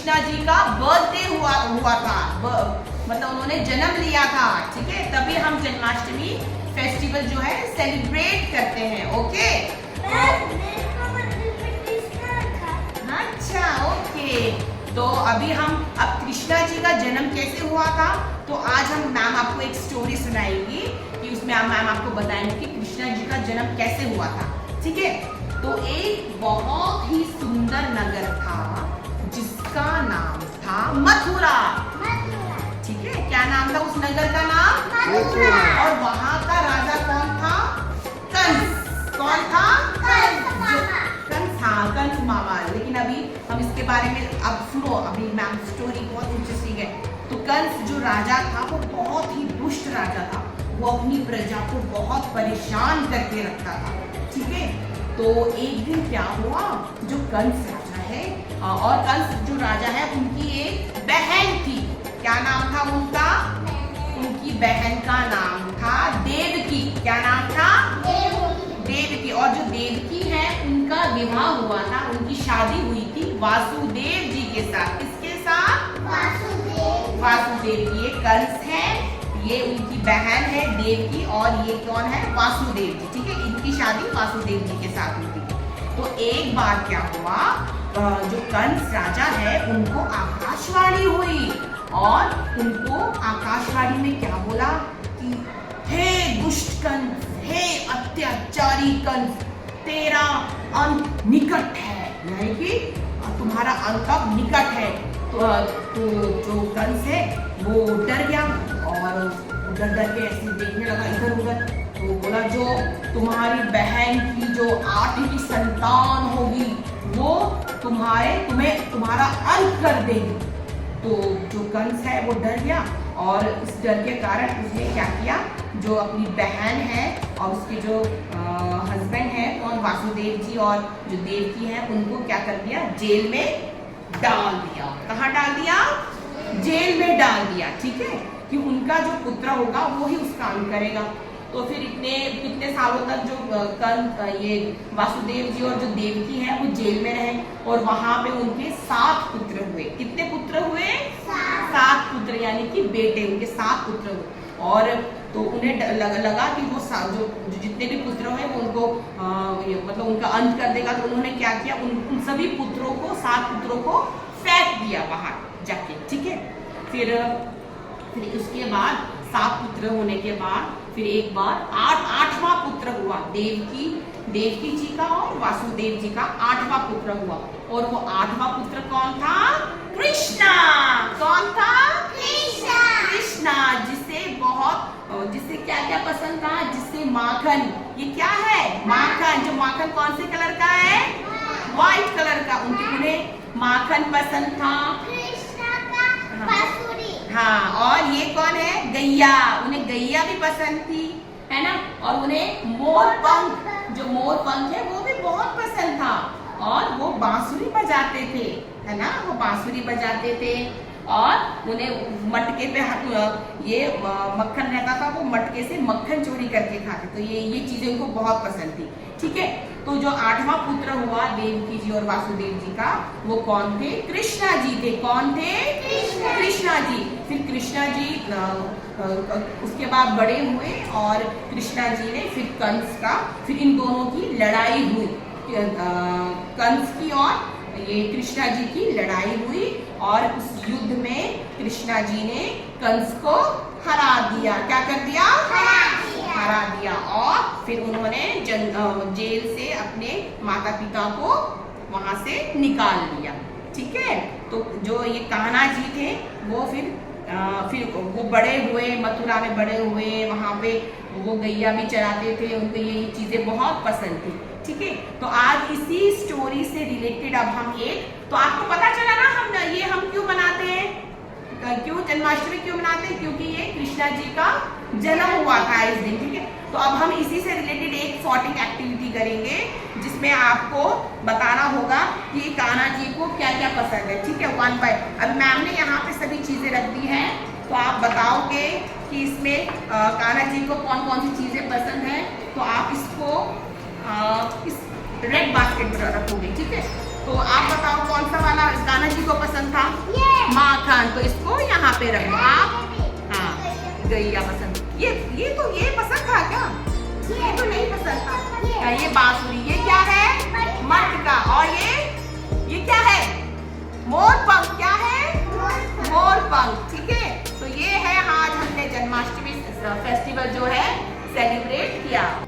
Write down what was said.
कृष्णा जी का बर्थडे हुआ था, मतलब उन्होंने जन्म लिया था, ठीक है, तभी हम जन्माष्टमी फेस्टिवल जो है सेलिब्रेट करते हैं। ओके, अच्छा ओके। तो अभी हम अब कृष्णा जी का जन्म कैसे हुआ था, तो आज हम मैम आपको एक स्टोरी सुनाएंगी कि उसमें मैम आपको बताएंगे कि कृष्णा जी का जन्म कैसे हुआ था, ठीक है। तो एक बहुत ही सुंदर नगर था जिसका नाम था मथुरा, ठीक है। क्या नाम था उस नगर का नाम? मथुरा। और वहाँ का राजा कौन था? कंस। कौन था? कंस, हाँ कंस मामा। लेकिन अभी हम इसके बारे में अब सुनो, अभी मैम स्टोरी बहुत इंटरेस्टिंग है। तो कंस जो राजा था वो बहुत ही दुष्ट राजा था, वो अपनी प्रजा को बहुत परेशान करके रखता था, ठीक है। तो एक दिन क्या हुआ, जो कंस राजा है और कंस जो राजा है उनकी एक बहन थी। क्या नाम था उनका? उनकी बहन का नाम था देवकी। क्या नाम था? देवकी। और जो देवकी है उनका विवाह हुआ था, उनकी शादी हुई थी वासुदेव जी के साथ। किसके साथ? वासुदेव। ये कंस है, ये उनकी बहन है देवकी, और ये कौन है? वासुदेव जी, ठीक है। इनकी शादी वासुदेव जी के साथ हुई थी। तो एक बार क्या हुआ, जो कंस राजा है उनको आकाशवाणी हुई, और उनको आकाशवाणी में क्या बोला कि हे दुष्ट कंस, हे अत्याचारी कंस, तेरा अंत निकट है, यानी कि तुम्हारा अंत अब निकट है। तो जो कंस है वो डर गया और डर के ऐसे देखने लगा इधर उधर। तो बोला जो तुम्हारी बहन की जो 8वीं संतान होगी वो तुम्हारा अंत कर देगी। तो जो कंस है वो डर गया, और इस डर के कारण उसने क्या किया, जो अपनी बहन है और उसके जो हस्बैंड है और वासुदेव जी और जो देवकी है उनको क्या कर दिया, जेल में डाल दिया। कहाँ डाल दिया? जेल में डाल दिया, ठीक है, कि उनका जो पुत्र होगा वो ही उसका अंत करेगा। तो फिर कितने सालों तक जो ये वासुदेव जी और जो देवकी है वो जेल में रहे, और वहां पे उनके 7 पुत्र हुए। कितने पुत्र हुए? 7 पुत्र, यानी कि बेटे, उनके 7 पुत्र हुए। और तो उन्हें लगा कि वो जो जितने भी पुत्र हुए वो उनको मतलब उनका अंत कर देगा। तो उन्होंने क्या किया, उन सभी पुत्रों को, 7 पुत्रों को फेंक दिया बाहर जाके, ठीक है। फिर उसके बाद 7 पुत्र होने के बाद फिर एक बार 8वां पुत्र हुआ, देवकी जी का और वासुदेव जी का 8वां पुत्र हुआ। और वो 8वां पुत्र कौन था? कृष्णा। कौन था? कृष्णा, जिसे क्या क्या पसंद था? जिससे माखन, ये क्या है? माखन। जो माखन कौन से कलर का है? व्हाइट कलर का। उन्हें माखन पसंद था। हाँ, और ये कौन है? गैया। उन्हें गैया भी पसंद थी, है ना। और उन्हें मोर पंख, जो मोर पंख है वो भी बहुत पसंद था, और वो बांसुरी बजाते थे, है ना, वो बांसुरी बजाते थे। और उन्हें मटके पे ये मक्खन रहता था, वो मटके से मक्खन चोरी करके खाते। तो ये चीजें उनको बहुत पसंद थी, ठीक है। तो जो 8वां पुत्र हुआ देवकी जी और वासुदेव जी का, वो कौन थे? कृष्णा जी थे। कौन थे? कृष्णा जी। फिर कृष्णा जी उसके बाद बड़े हुए, और कृष्णा जी ने फिर इन दोनों की लड़ाई हुई, कंस की और ये कृष्णा जी की लड़ाई हुई, और उस युद्ध में कृष्णा जी ने कंस को हरा दिया। क्या कर दिया? हरा दिया। और फिर उन्होंने जेल से अपने माता पिता को वहां से निकाल दिया, ठीक है। तो जो ये कान्हा जी थे वो फिर वो बड़े हुए, मथुरा में बड़े हुए, वहां पे वो गैया भी चराते थे, उनको ये चीजें बहुत पसंद थी, ठीक है। तो आज इसी स्टोरी से रिलेटेड अब हम तो आपको पता चला ना हम क्यों मनाते हैं, क्यों जन्माष्टमी क्यों मनाते हैं? क्योंकि ये कृष्णा जी का जन्म हुआ था इस दिन, ठीक है। तो अब हम इसी से रिलेटेड एक सॉर्टिंग एक्टिविटी करेंगे, जिसमें आपको बताना होगा कि कान्हा जी को क्या क्या पसंद है, ठीक है। 1 बाय। अब मैम ने यहाँ पे सभी चीजें रख दी हैं, तो आप बताओगे कि इसमें कान्हा जी को कौन कौन सी चीजें पसंद है। तो आप इसको इस रेड बास्केट में रखोगे, ठीक है। तो आप बताओ कौन सा वाला कान्हा जी को पसंद था? माखन, तो इसको यहाँ पे रखो आप। हाँ, गैया पसंद, ये पसंद था क्या? ये तो नहीं पसंद था। क्या ये बांसुरी? ये क्या है? मटका। और ये क्या है? मोर पंख। क्या है? मोर पंख। ठीक है, तो ये है आज हमने जन्माष्टमी फेस्टिवल जो है सेलिब्रेट किया।